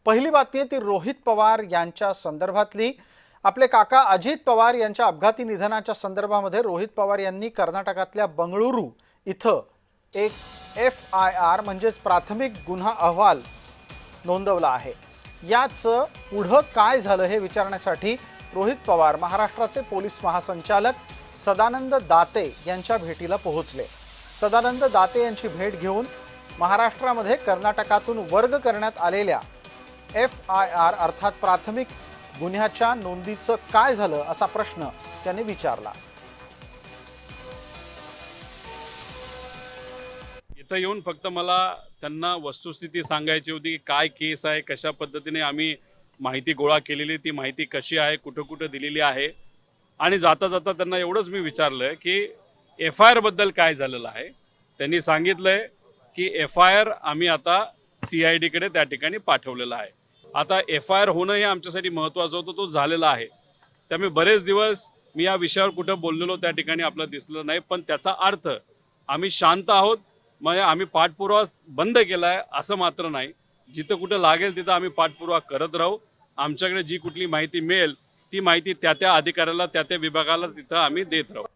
पहिली बातमी आहे ती रोहित पवार यांच्या संदर्भातली। आपले काका अजित पवार यांच्या अपघाती निधनाच्या संदर्भामध्ये रोहित पवार यांनी कर्नाटकातल्या बंगळुरू इथं एक FIR म्हणजेच प्राथमिक गुन्हा अहवाल नोंदवला आहे। याच पुढे काय झालं हे विचारण्यासाठी रोहित पवार महाराष्ट्राचे पोलीस महासंचालक सदानंद दाते यांच्या भेटीला पोहोचले। सदानंद दाते यांची भेट घेऊन महाराष्ट्रामध्ये कर्नाटकातून वर्ग करण्यात आलेल्या FIR अर्थात प्राथमिक गुन्ह्याच्या नोंदीचं काय झालं असा प्रश्न त्यांनी विचारला। इथं येऊन फक्त मला त्यांना वस्तुस्थिती सांगायची होती की काय केस आहे, कशा पद्धतीने आम्ही माहिती गोळा केलेली, ती माहिती कशी आहे, कुठं कुठं दिलेली आहे। आणि जाता जाता त्यांना एवढंच मी विचारलं की FIR बद्दल काय झालेलं आहे। त्यांनी सांगितलंय की FIR आम्ही आता CID कडे त्या ठिकाणी पाठवलेला आहे। आता FIR होणं हे आमच्यासाठी महत्त्वाचं होतं, तो झालेला आहे। त्यामुळे बरेच दिवस मी या विषयावर कुठं बोललेलो त्या ठिकाणी आपलं दिसलं नाही, पण त्याचा अर्थ आम्ही शांत आहोत, म्हणजे आम्ही पाठपुरावा बंद केलाय असं मात्र नाही। जिथं कुठं लागेल तिथं आम्ही पाठपुरावा करत राहू। आमच्याकडे जी कुठली माहिती मिळेल ती माहिती त्या त्या अधिकाऱ्याला, त्या त्या विभागाला तिथं आम्ही देत राहू।